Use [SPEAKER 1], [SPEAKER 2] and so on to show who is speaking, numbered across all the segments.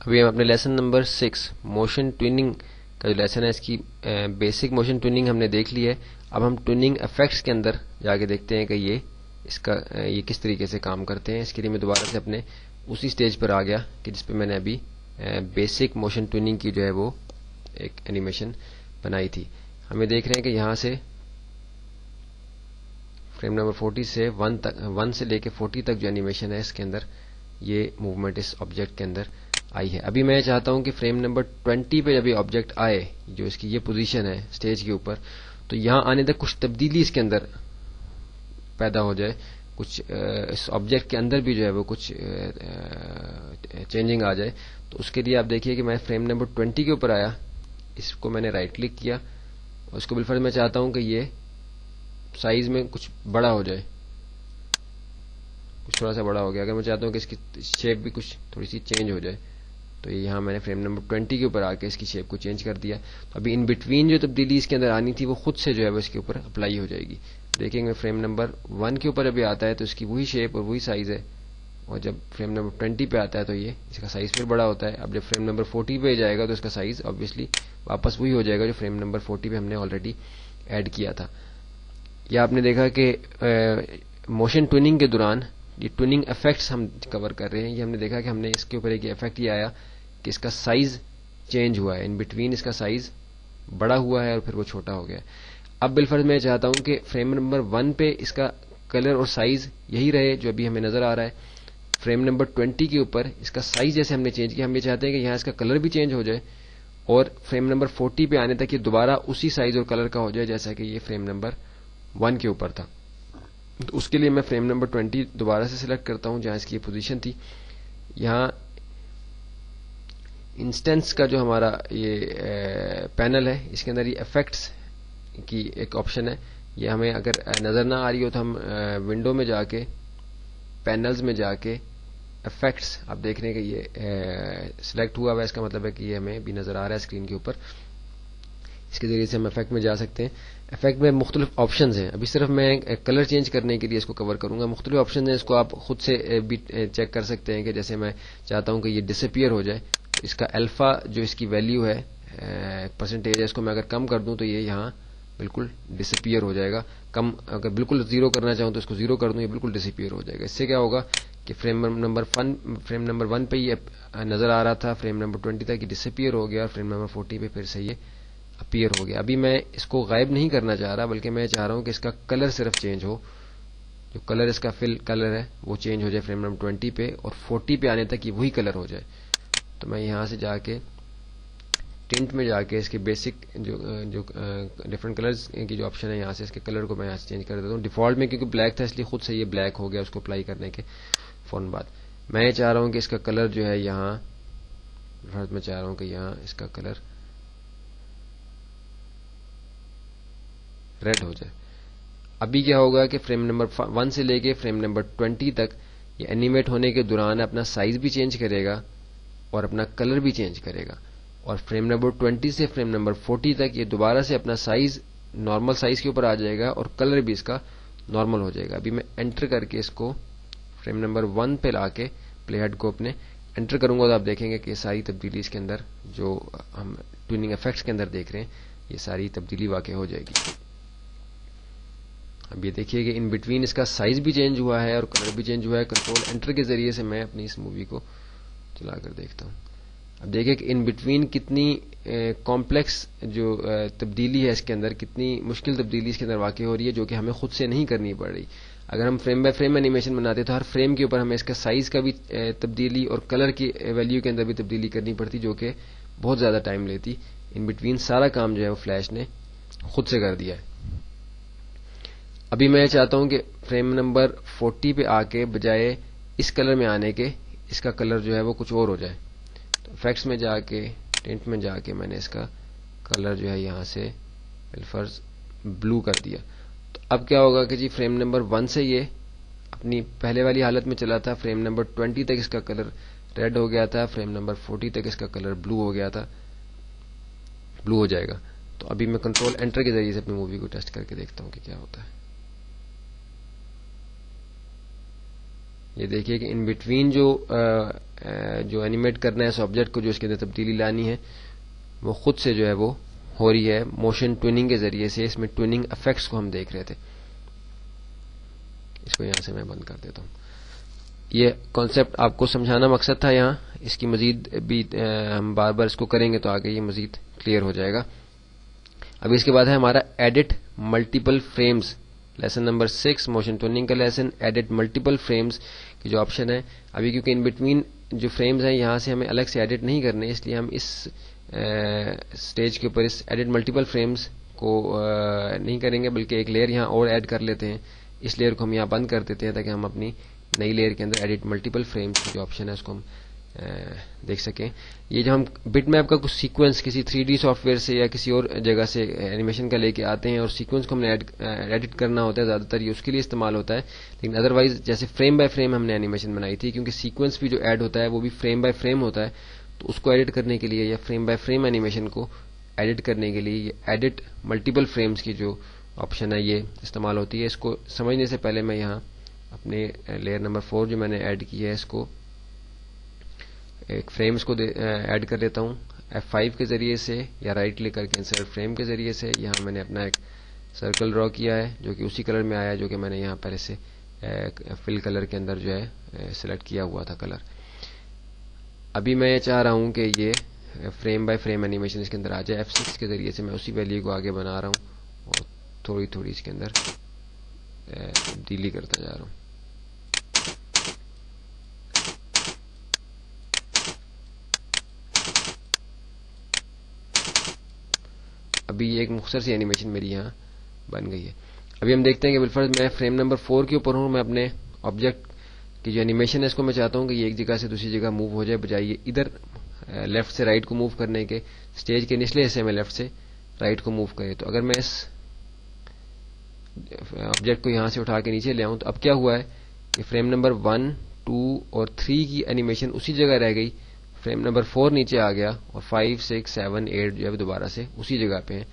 [SPEAKER 1] ابھی ہم اپنے لیسن نمبر 6 موشن ٹوننگ کا جو لیسن ہے اس کی بیسک موشن ٹوننگ ہم نے دیکھ لی ہے. اب ہم ٹوننگ افیکٹس کے اندر جا کے دیکھتے ہیں کہ یہ کس طریقے سے کام کرتے ہیں. اس کے لیے میں دوبارہ سے اپنے اسی سٹیج پر آ گیا کہ جس پہ میں نے ابھی بیسک موشن ٹوننگ کی جو ہے وہ ایک اینیمیشن بنائی تھی. ہمیں دیکھ رہے ہیں کہ یہاں سے فریم نمبر 40 سے 1 سے لے کے 40 تک جو اینیمیشن ہے اس کے اندر یہ موومنٹ اس آبجیکٹ کے اندر آئی ہے. ابھی میں چاہتا ہوں کہ فریم نمبر 20 پہ جب یہ آبجیکٹ آئے, جو اس کی یہ پوزیشن ہے سٹیج کے اوپر, تو یہاں آنے تک کچھ تبدیلی اس کے اندر پیدا ہو جائے, کچھ اس آبجیکٹ کے اندر بھی جو ہے وہ کچھ چینجنگ آ جائے. تو اس کے لیے آپ دیکھیے کہ میں فریم نمبر 20 کے اوپر آیا, اس کو میں نے رائٹ کلک کیا اور اس کو بالفرض میں چاہتا ہوں کہ یہ سائز میں کچھ بڑا ہو جائے, کچھ تھوڑا سا بڑا ہو گیا. اگر میں چاہتا ہوں کہ اس کی شیپ بھی کچھ تھوڑی سی چینج ہو جائے, تو یہاں میں نے فریم نمبر 20 کے اوپر آ کے اس کی شیپ کو چینج کر دیا. تو ابھی ان بٹوین جو تبدیلی اس کے اندر آنی تھی وہ خود سے جو ہے وہ اس کے اوپر اپلائی ہو جائے گی. دیکھیں گے فریم نمبر 1 کے اوپر ابھی آتا ہے تو اس کی وہی شیپ اور وہی سائز ہے, اور جب فریم نمبر 20 پہ آتا ہے تو یہ اس کا سائز پھر بڑا ہوتا ہے. اب جب فریم نمبر 40 پہ جائے گا تو اس کا سائز آبویسلی واپس وہی ہو جائے گا جو فریم نمبر 40 پہ ہم نے آلریڈی ایڈ کیا تھا. یا آپ نے دیکھا کہ موشن ٹوننگ کے دوران یہ ٹوننگ افیکٹس ہم کور کر رہے ہیں. یہ ہم نے دیکھا کہ ہم نے اس کے اوپر ایک افیکٹ یہ آیا کہ اس کا سائز چینج ہوا ہے, ان بٹوین اس کا سائز بڑا ہوا ہے اور پھر وہ چھوٹا ہو گیا. اب بالفرض میں چاہتا ہوں کہ فریم نمبر 1 پہ اس کا کلر اور سائز یہی رہے جو ابھی ہمیں نظر آ رہا ہے. فریم نمبر 20 کے اوپر اس کا سائز جیسے ہم نے چینج کیا, ہم یہ چاہتے ہیں کہ یہاں اس کا کلر بھی چینج ہو جائے اور فریم نمبر 40 پہ آنے تک یہ دوبارہ اسی سائز اور کلر کا ہو جائے جیسا کہ یہ فریم نمبر 1 کے اوپر تھا. تو اس کے لیے میں فریم نمبر 20 دوبارہ سے سلیکٹ کرتا ہوں جہاں اس کی پوزیشن تھی. یہاں انسٹنس کا جو ہمارا یہ پینل ہے اس کے اندر یہ افیکٹس کی ایک آپشن ہے. یہ ہمیں اگر نظر نہ آ رہی ہو تو ہم ونڈو میں جا کے پینلز میں جا کے افیکٹس, آپ دیکھ رہے ہیں کہ یہ سلیکٹ ہوا ہوا ہے, اس کا مطلب ہے کہ یہ ہمیں بھی نظر آ رہا ہے اسکرین کے اوپر. اس کے ذریعے سے ہم افیکٹ میں جا سکتے ہیں. افیکٹ میں مختلف آپشنز ہیں, ابھی صرف میں کلر چینج کرنے کے لیے اس کو کور کروں گا. مختلف آپشنز ہیں, اس کو آپ خود سے بھی چیک کر سکتے ہیں کہ جیسے میں چاہتا ہوں کہ یہ ڈس اپیئر ہو جائے, اس کا الفا جو اس کی ویلیو ہے پرسنٹیج ہے, اس کو میں اگر کم کر دوں تو یہ یہاں بالکل ڈس اپیئر ہو جائے گا. کم اگر بالکل زیرو کرنا چاہوں تو اس کو زیرو کر دوں, یہ بالکل ڈس اپیئر ہو جائے گا. اس سے کیا ہوگا کہ فریم نمبر 1 پہ یہ نظر آ رہا تھا, فریم نمبر 20 تک یہ ڈس اپیئر ہو گیا اور فریم نمبر 40 پہ پھر سے یہ اپیئر ہو گیا. ابھی میں اس کو غائب نہیں کرنا چاہ رہا, بلکہ میں چاہ رہا ہوں کہ اس کا کلر صرف چینج ہو, جو کلر اس کا فل کلر ہے وہ چینج ہو جائے فریم نمبر 20 پہ, اور 40 پہ آنے تک یہ وہی کلر ہو جائے. تو میں یہاں سے جا کے ٹنٹ میں جا کے اس کے بیسک جو ڈفرنٹ کلرز کی جو آپشن ہے یہاں سے اس کے کلر کو میں یہاں سے چینج کر دیتا ہوں. ڈیفالٹ میں کیونکہ بلیک تھا اس لیے خود سے یہ بلیک ہو گیا اس کو اپلائی کرنے کے فوراً بعد. میں چاہ رہا ہوں کہ اس کا کلر جو ہے یہاں میں چاہ رہا ہوں کہ یہاں اس کا کلر ریڈ ہو جائے. ابھی کیا ہوگا کہ فریم نمبر 1 سے لے کے فریم نمبر 20 تک یہ اینیمیٹ ہونے کے دوران اپنا سائز بھی چینج کرے گا اور اپنا کلر بھی چینج کرے گا, اور فریم نمبر 20 سے فریم نمبر 40 تک یہ دوبارہ سے اپنا سائز نارمل سائز کے اوپر آ جائے گا اور کلر بھی اس کا نارمل ہو جائے گا. ابھی میں انٹر کر کے اس کو فریم نمبر 1 پہ لا کے پلے ہیڈ کو اپنے انٹر کروں گا تو آپ دیکھیں گے کہ ساری تبدیلی اس کے اندر جو ہم ٹوننگ افیکٹس کے اندر دیکھ رہے ہیں یہ ساری تبدیلی واقع ہو جائے گی. اب یہ دیکھیے کہ ان بٹوین اس کا سائز بھی چینج ہوا ہے اور کلر بھی چینج ہوا ہے. کنٹرول انٹر کے ذریعے سے میں اپنی اس مووی کو چلا کر دیکھتا ہوں. اب دیکھیں کہ ان بٹوین کتنی کمپلیکس جو تبدیلی ہے اس کے اندر, کتنی مشکل تبدیلی اس کے اندر واقع ہو رہی ہے جو کہ ہمیں خود سے نہیں کرنی پڑ رہی. اگر ہم فریم بائی فریم اینیمیشن بناتے تو ہر فریم کے اوپر ہمیں اس کا سائز کا بھی تبدیلی اور کلر کی ویلیو کے اندر بھی تبدیلی کرنی پڑتی, جو کہ بہت زیادہ ٹائم لیتی. ان بٹوین سارا کام جو ہے وہ فلیش نے خود سے کر دیا ہے. ابھی میں چاہتا ہوں کہ فریم نمبر 40 پہ آ کے بجائے اس کلر میں آنے کے اس کا کلر جو ہے وہ کچھ اور ہو جائے. تو افیکٹس میں جا کے ٹنٹ میں جا کے میں نے اس کا کلر جو ہے یہاں سے بالفرض بلو کر دیا. تو اب کیا ہوگا کہ جی فریم نمبر 1 سے یہ اپنی پہلے والی حالت میں چلا تھا, فریم نمبر 20 تک اس کا کلر ریڈ ہو گیا تھا, فریم نمبر 40 تک اس کا کلر بلو ہو گیا تھا, بلو ہو جائے گا. تو ابھی میں کنٹرول انٹر کے ذریعے سے اپنی مووی کو ٹیسٹ کر کے دیکھتا ہوں کہ کیا ہوتا ہے. یہ دیکھیے کہ ان بٹوین جو اینیمیٹ کرنا ہے اس آبجیکٹ کو، جو اس کے اندر تبدیلی لانی ہے، وہ خود سے جو ہے وہ ہو رہی ہے موشن ٹویننگ کے ذریعے سے. اس میں ٹویننگ افیکٹس کو ہم دیکھ رہے تھے. اس کو یہاں سے میں بند کر دیتا ہوں. یہ کانسیپٹ آپ کو سمجھانا مقصد تھا یہاں. اس کی مزید بھی ہم بار بار اس کو کریں گے تو آگے یہ مزید کلیئر ہو جائے گا. ابھی اس کے بعد ہے ہمارا edit multiple frames. Lesson number 6 motion tweening کا لیسن. ایڈٹ ملٹیپل فریمز کی جو آپشن ہے، ابھی کیونکہ ان بٹوین جو فریمز ہیں یہاں سے ہمیں الگ سے ایڈٹ نہیں کرنے، اس لیے ہم اس سٹیج کے اوپر اس ایڈٹ ملٹیپل فریمز کو نہیں کریں گے، بلکہ ایک لیئر یہاں اور ایڈ کر لیتے ہیں. اس لیئر کو ہم یہاں بند کر دیتے ہیں تاکہ ہم اپنی نئی لیئر کے اندر ایڈٹ ملٹیپل فریمز کی جو آپشن ہے اس کو ہم دیکھ سکیں. یہ جو ہم بٹ میپ کا کچھ سیکوینس کسی 3D سافٹ ویئر سے یا کسی اور جگہ سے اینیمیشن کا لے کے آتے ہیں اور سیکوینس کو ہم نے ایڈٹ کرنا ہوتا ہے، زیادہ تر یہ اس کے لیے استعمال ہوتا ہے. لیکن ادروائز جیسے فریم بائی فریم ہم نے اینیمیشن بنائی تھی، کیونکہ سیکوینس بھی جو ایڈ ہوتا ہے وہ بھی فریم بائی فریم ہوتا ہے، تو اس کو ایڈٹ کرنے کے لیے یا فریم بائی فریم اینیمیشن کو ایڈٹ کرنے کے لیے یہ ایڈٹ ملٹیپل فریمز کی جو آپشن ہے یہ استعمال ہوتی ہے. اس کو سمجھنے سے پہلے میں یہاں اپنے لیئر نمبر 4 جو میں نے ایڈ کی ہے اس کو ایک فریمز کو ایڈ کر لیتا ہوں F5 کے ذریعے سے، یا رائٹ کلک کر کے انسرٹ فریم کے ذریعے سے. یہاں میں نے اپنا ایک سرکل ڈرا کیا ہے جو کہ اسی کلر میں آیا جو کہ میں نے یہاں پہلے سے فل کلر کے اندر جو ہے سلیکٹ کیا ہوا تھا کلر. ابھی میں یہ چاہ رہا ہوں کہ یہ فریم بائی فریم اینیمیشن اس کے اندر آ جائے. F6 کے ذریعے سے میں اسی ویلیو کو آگے بنا رہا ہوں اور تھوڑی تھوڑی اس کے اندر تبدیلی کرتا جا رہا ہوں. ابھی یہ ایک مختصر سی اینیمیشن میری یہاں بن گئی ہے. ابھی ہم دیکھتے ہیں کہ بالفرض میں فریم نمبر 4 کے اوپر ہوں. میں اپنے آبجیکٹ کی جو اینیمیشن ہے اس کو میں چاہتا ہوں کہ یہ ایک جگہ سے دوسری جگہ موو ہو جائے، بجائے یہ ادھر لیفٹ سے رائٹ کو موو کرنے کے اسٹیج کے نچلے حصے میں لیفٹ سے رائٹ کو موو کرے. تو اگر میں اس آبجیکٹ کو یہاں سے اٹھا کے نیچے لے آؤں تو اب کیا ہوا ہے کہ فریم نمبر 1 2 اور 3 کی اینیمیشن اسی جگہ رہ گئی، فریم نمبر 4 نیچے آ گیا اور 5 6 7 8 جو ہے دوبارہ سے اسی جگہ پہ ہیں.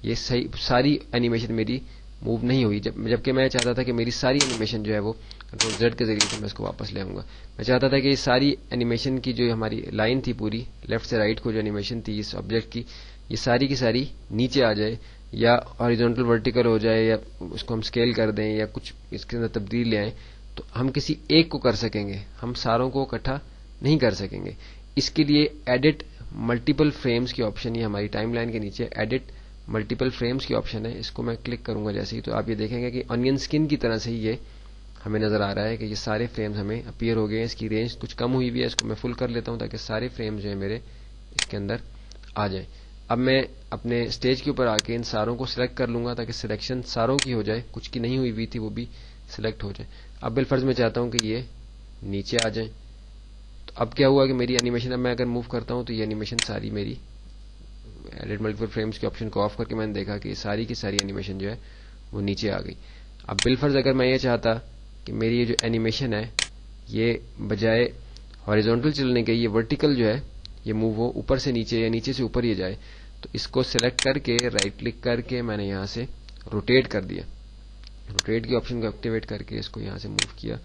[SPEAKER 1] یہ ساری اینیمیشن میری موو نہیں ہوئی، جبکہ میں چاہتا تھا کہ میری ساری اینیمیشن جو ہے وہ کنٹرول Z کے ذریعے سے میں اس کو واپس لے آؤں گا. میں چاہتا تھا کہ یہ ساری اینیمیشن کی جو ہماری لائن تھی پوری لیفٹ سے رائٹ کو جو اینیمیشن تھی اس آبجیکٹ کی، یہ ساری کی ساری نیچے آ جائے یا ہاریزونٹل ورٹیکل ہو جائے یا اس کو ہم اسکیل کر دیں یا کچھ اس کے اندر تبدیل لے آئیں. تو ہم کسی ایک کو کر سکیں گے، ہم ساروں کو اکٹھا نہیں کر سکیں گے. اس کے لیے ایڈٹ ملٹیپل فریمز کی آپشن یہ ہماری ٹائم لائن کے نیچے ایڈٹ ملٹیپل فریمز کی آپشن ہے. اس کو میں کلک کروں گا جیسے ہی تو آپ یہ دیکھیں گے کہ آنین سکن کی طرح سے ہی یہ ہمیں نظر آ رہا ہے کہ یہ سارے فریمز ہمیں اپیئر ہو گئے ہیں. اس کی رینج کچھ کم ہوئی بھی ہے، اس کو میں فل کر لیتا ہوں تاکہ سارے فریمز جو ہیں میرے اس کے اندر آ جائیں. اب میں اپنے اسٹیج کے اوپر آ کے ان ساروں کو سلیکٹ کر لوں گا تاکہ سلیکشن ساروں کی ہو جائے، کچھ کی نہیں ہوئی بھی تھی وہ بھی سلیکٹ ہو جائے. اب بالفرض میں چاہتا ہوں کہ یہ نیچے آ جائیں. تو اب کیا ہوا کہ میری اینیمیشن اب میں اگر موو کرتا ہوں تو یہ اینیمیشن ساری میری ایڈٹ ملٹیپل فریمز کے آپشن کو آف کر کے میں نے دیکھا کہ ساری کی ساری اینیمیشن جو ہے وہ نیچے آ گئی. اب بالفرض اگر میں یہ چاہتا کہ میری یہ جو اینیمیشن ہے یہ بجائے ہاریزونٹل چلنے کے یہ ورٹیکل جو ہے یہ موو ہو اوپر سے نیچے یا نیچے سے اوپر یہ جائے، تو اس کو سلیکٹ کر کے رائٹ کلک کر کے میں نے یہاں سے روٹیٹ کر دیا. روٹیٹ کی آپشن کو ایکٹیویٹ کر کے اس کو یہاں سے موو کیا،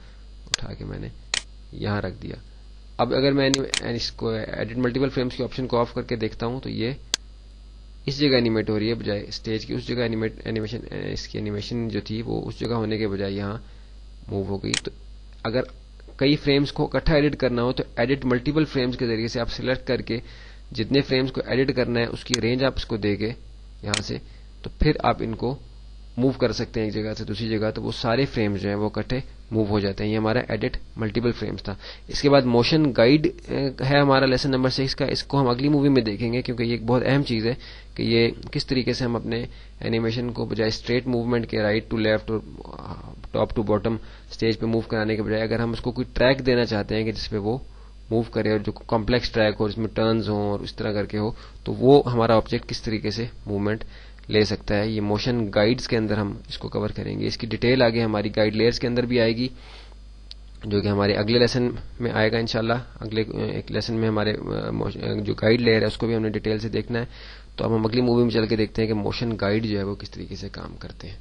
[SPEAKER 1] اٹھا کے میں نے یہاں رکھ دیا. اب اگر میں اس کو ایڈٹ ملٹیپل فریمز کی آپشن کو آف کر کے دیکھتا ہوں تو یہ اس جگہ اینیمیٹ ہو رہی ہے بجائے اسٹیج کی اس جگہ اینیمیشن اس کی اینیمیشن جو تھی وہ اس جگہ ہونے کے بجائے یہاں موو ہو گئی. تو اگر کئی فریمز کو اکٹھا ایڈٹ کرنا ہو تو ایڈٹ ملٹیپل فریمز کے ذریعے سے آپ سلیکٹ کر کے جتنے فریمز کو ایڈٹ کرنا ہے اس کی رینج آپ اس کو دے کے یہاں سے تو پھر آپ ان کو موو کر سکتے ہیں ایک جگہ سے دوسری جگہ، تو وہ سارے فریمز جو ہیں وہ اکٹھے موو ہو جاتے ہیں. یہ ہمارا ایڈٹ ملٹیپل فریمز تھا. اس کے بعد موشن گائیڈ ہے ہمارا لیسن نمبر 6 کا. اس کو ہم اگلی مووی میں دیکھیں گے کیونکہ یہ ایک بہت اہم چیز ہے کہ یہ کس طریقے سے ہم اپنے اینیمیشن کو بجائے اسٹریٹ موومنٹ کے رائٹ ٹو لیفٹ اور ٹاپ ٹو باٹم اسٹیج پہ موو کرانے کے بجائے اگر ہم اس کو کوئی ٹریک دینا چاہتے ہیں کہ جس پہ وہ موو کرے اور جو کمپلیکس ٹریک ہو جس میں ٹرنز ہوں اور اس طرح کر کے ہو، تو وہ ہمارا آبجیکٹ کس طریقے سے موومنٹ لے سکتا ہے. یہ موشن گائیڈز کے اندر ہم اس کو کور کریں گے. اس کی ڈیٹیل آگے ہماری گائیڈ لیئرز کے اندر بھی آئے گی جو کہ ہمارے اگلے لیسن میں آئے گا انشاءاللہ. اگلے ایک لیسن میں ہمارے جو گائیڈ لیئر ہے اس کو بھی ہم نے ڈیٹیل سے دیکھنا ہے. تو اب ہم اگلی مووی میں چل کے دیکھتے ہیں کہ موشن گائیڈ جو ہے وہ کس طریقے سے کام کرتے ہیں.